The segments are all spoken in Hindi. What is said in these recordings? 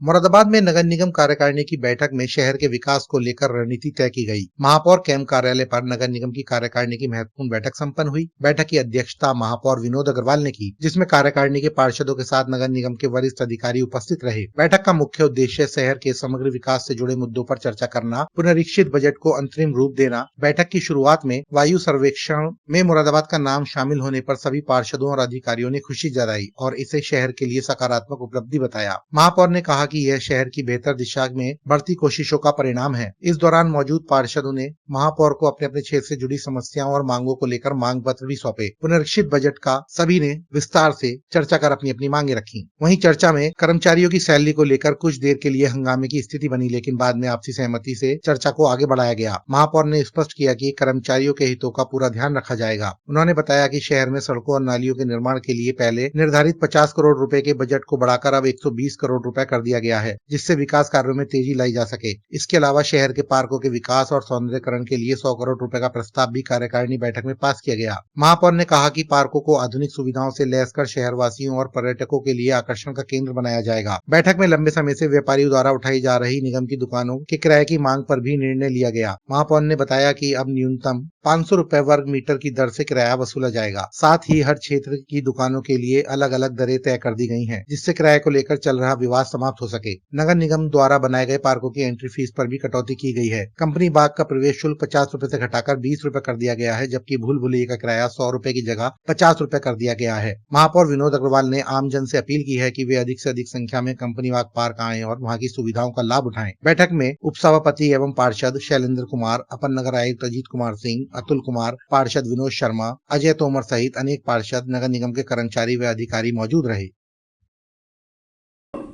मुरादाबाद में नगर निगम कार्यकारिणी की बैठक में शहर के विकास को लेकर रणनीति तय की गई। महापौर कैंप कार्यालय पर नगर निगम की कार्यकारिणी की महत्वपूर्ण बैठक संपन्न हुई। बैठक की अध्यक्षता महापौर विनोद अग्रवाल ने की, जिसमें कार्यकारिणी के पार्षदों के साथ नगर निगम के वरिष्ठ अधिकारी उपस्थित रहे। बैठक का मुख्य उद्देश्य शहर के समग्र विकास से जुड़े मुद्दों पर चर्चा करना, पुनरीक्षित बजट को अंतरिम रूप देना। बैठक की शुरुआत में वायु सर्वेक्षण में मुरादाबाद का नाम शामिल होने पर सभी पार्षदों और अधिकारियों ने खुशी जताई और इसे शहर के लिए सकारात्मक उपलब्धि बताया। महापौर ने कहा कि यह शहर की बेहतर दिशा में बढ़ती कोशिशों का परिणाम है। इस दौरान मौजूद पार्षदों ने महापौर को अपने अपने क्षेत्र से जुड़ी समस्याओं और मांगों को लेकर मांग पत्र भी सौंपे। पुनरीक्षित बजट का सभी ने विस्तार से चर्चा कर अपनी अपनी मांगे रखी। वहीं चर्चा में कर्मचारियों की सैलरी को लेकर कुछ देर के लिए हंगामे की स्थिति बनी, लेकिन बाद में आपसी सहमति से चर्चा को आगे बढ़ाया गया। महापौर ने स्पष्ट किया कि कर्मचारियों के हितों का पूरा ध्यान रखा जाएगा। उन्होंने बताया कि शहर में सड़कों और नालियों के निर्माण के लिए पहले निर्धारित 50 करोड़ रुपए के बजट को बढ़ाकर अब 120 करोड़ रुपए कर दिया गया है, जिससे विकास कार्यों में तेजी लाई जा सके। इसके अलावा शहर के पार्कों के विकास और सौंदर्यकरण के लिए 100 करोड़ रुपए का प्रस्ताव भी कार्यकारिणी बैठक में पास किया गया। महापौर ने कहा कि पार्कों को आधुनिक सुविधाओं से लैस कर शहरवासियों और पर्यटकों के लिए आकर्षण का केंद्र बनाया जाएगा। बैठक में लंबे समय से व्यापारियों द्वारा उठाई जा रही निगम की दुकानों के किराए की मांग पर भी निर्णय लिया गया। महापौर ने बताया कि अब न्यूनतम 500 रुपए वर्ग मीटर की दर से किराया वसूला जाएगा। साथ ही हर क्षेत्र की दुकानों के लिए अलग अलग दरें तय कर दी गई हैं, जिससे किराए को लेकर चल रहा विवाद समाप्त हो सके। नगर निगम द्वारा बनाए गए पार्कों की एंट्री फीस पर भी कटौती की गई है। कंपनी बाग का प्रवेश शुल्क 50 रुपए से घटाकर 20 रुपए कर दिया गया है, जबकि भूल भुलैया का किराया 100 रुपए की जगह 50 रुपए कर दिया गया है। महापौर विनोद अग्रवाल ने आमजन से अपील की है कि वे अधिक से अधिक संख्या में कंपनी बाग पार्क आएं और वहां की सुविधाओं का लाभ उठाएं। बैठक में उपसभापति एवं पार्षद शैलेंद्र कुमार, अपर नगर आयुक्त अजीत कुमार सिंह, अतुल कुमार, पार्षद विनोद शर्मा, अजय तोमर सहित अनेक पार्षद, नगर निगम के कर्मचारी व अधिकारी मौजूद रहे।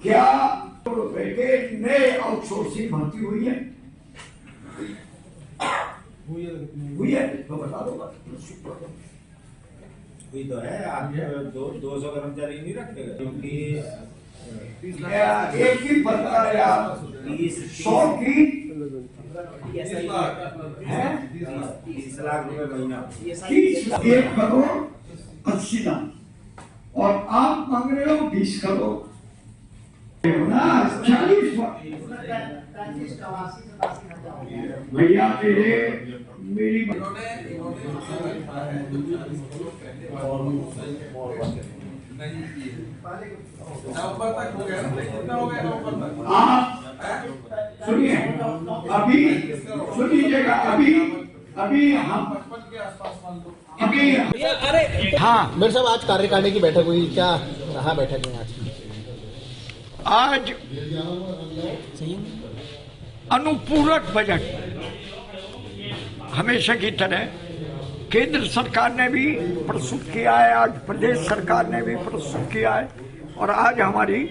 क्या नए आउटसोर्सिंग भर्ती हुई है? हुई है तो बता दो। हुई तो है। आप 200 कर्मचारी नहीं रखते क्योंकि एक ही पता यार 100 की 30 लाख रुपए महीना, 1 करोड़ 80 लाख और आप मांग रहे हो 20 करोड़ 40 भैया मेरी आप सुनिए, अभी सुन लीजिएगा, अभी हम हाँ मेरे साहब, आज कार्यकारिणी की बैठक हुई, क्या रहा बैठक में आज अनुपूरक बजट हमेशा की तरह केंद्र सरकार ने भी प्रस्तुत किया है, आज प्रदेश सरकार ने भी प्रस्तुत किया है और आज हमारी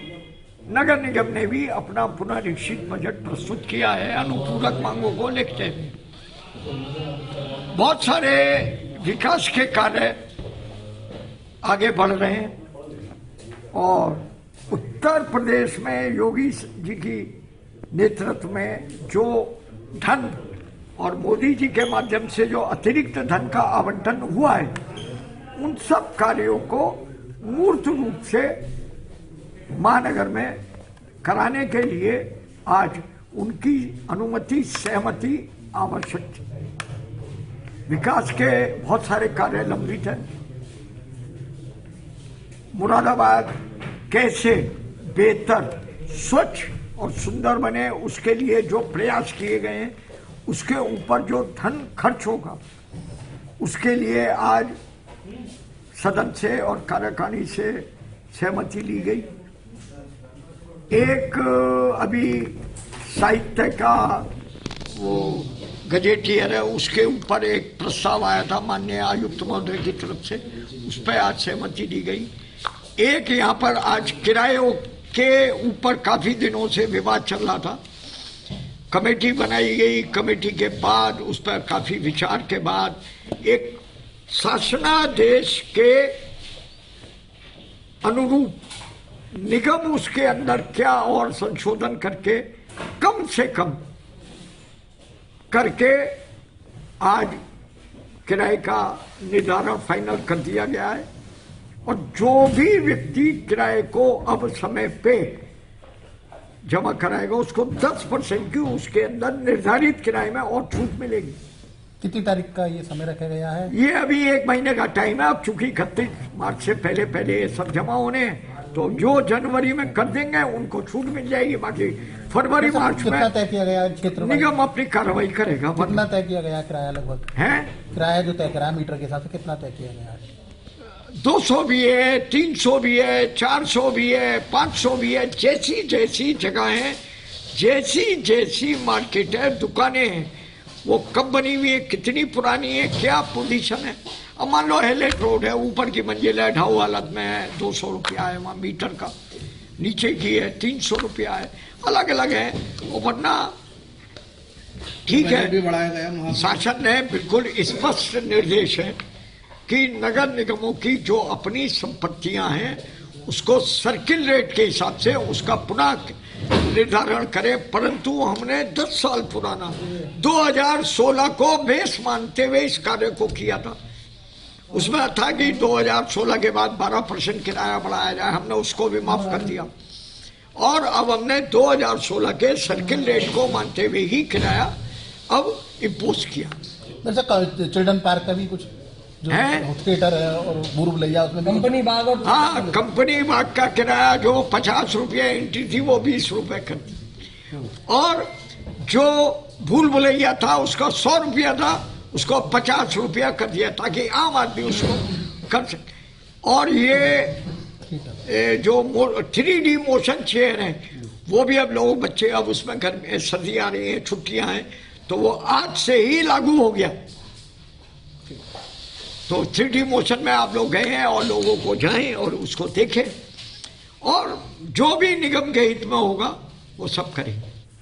नगर निगम ने भी अपना पुनरीक्षित बजट प्रस्तुत किया है अनुपूरक मांगों को लेते हुए। बहुत सारे विकास के कार्य आगे बढ़ रहे हैं और उत्तर प्रदेश में योगी जी की नेतृत्व में जो धन और मोदी जी के माध्यम से जो अतिरिक्त धन का आवंटन हुआ है, उन सब कार्यों को मूर्त रूप से महानगर में कराने के लिए आज उनकी अनुमति सहमति आवश्यक थी। विकास के बहुत सारे कार्य लंबित हैं। मुरादाबाद कैसे बेहतर, स्वच्छ और सुंदर बने, उसके लिए जो प्रयास किए गए हैं, उसके ऊपर जो धन खर्च होगा, उसके लिए आज सदन से और कार्यकारिणी से सहमति ली गई। एक अभी साहित्य का वो गजेटियर है, उसके ऊपर एक प्रस्ताव आया था माननीय आयुक्त महोदय की तरफ से, उस पर आज सहमति दी गई। एक यहाँ पर आज किरायों के ऊपर काफी दिनों से विवाद चल रहा था, कमेटी बनाई गई। कमेटी के बाद उस पर काफी विचार के बाद एक शासनादेश के अनुरूप निगम उसके अंदर क्या और संशोधन करके कम से कम करके आज किराए का निर्धारण फाइनल कर दिया गया है और जो भी व्यक्ति किराए को अब समय पे जमा कराएगा उसको 10% की उसके अंदर निर्धारित किराए में और छूट मिलेगी। कितनी तारीख का ये समय रखा गया है? ये अभी 1 महीने का टाइम है। अब चूंकि 31 मार्च से पहले ये सब जमा होने हैं, तो जो जनवरी में कर देंगे उनको छूट मिल जाएगी। बाकी फरवरी मार्च में कितना तय किया गया क्षेत्र में? निगम अपनी कार्रवाई करेगा। कितना तय किया गया किराया लगभग है किराया जो तय करा मीटर के हिसाब से कितना तय किया गया है? 200 भी है, 300 भी है, 400 भी है, 500 भी है। जैसी जैसी जगह है, जैसी जैसी मार्केट है, दुकानें हैं, वो कब बनी हुई है, कितनी पुरानी है, क्या पोजीशन है। अब मान लो हेलेट रोड है, ऊपर की मंजिल है, ढाऊ हालत में है, 200 रुपया है वहाँ मीटर का, नीचे की है 300 रुपया है, अलग अलग है। और वरना ठीक है, शासन ने बिल्कुल स्पष्ट निर्देश है कि नगर निगमों की जो अपनी संपत्तियां हैं उसको सर्किल रेट के हिसाब से उसका पुनः निर्धारण करें। परंतु हमने 10 साल पुराना 2016 को बेस मानते हुए इस कार्य को किया था। उसमें था कि 2016 के बाद 12% किराया बढ़ाया जाए, हमने उसको भी माफ कर दिया। और अब हमने 2016 के सर्किल रेट को मानते हुए ही किराया अब इम्पोज किया। चिल्ड्रन पार्क का भी कुछ जो थिएटर है और भूलभुलैया उसमें कंपनी बाग और कंपनी बाग का किराया जो 50 रुपये एंट्री थी वो 20 रुपये कर दी, और जो भूलभुलैया था उसका 100 रुपया था, उसको 50 रुपया कर दिया ताकि आम आदमी उसको कर सके। और ये जो 3D मोशन चेयर है वो भी अब लोग बच्चे, अब उसमें घर में सर्दी आ रही है, छुट्टियां हैं, तो वो आज से ही लागू हो गया। तो 3D मोशन में आप लोग गए हैं और लोगों को जाएं और उसको देखें, और जो भी निगम के हित में होगा वो सब करें।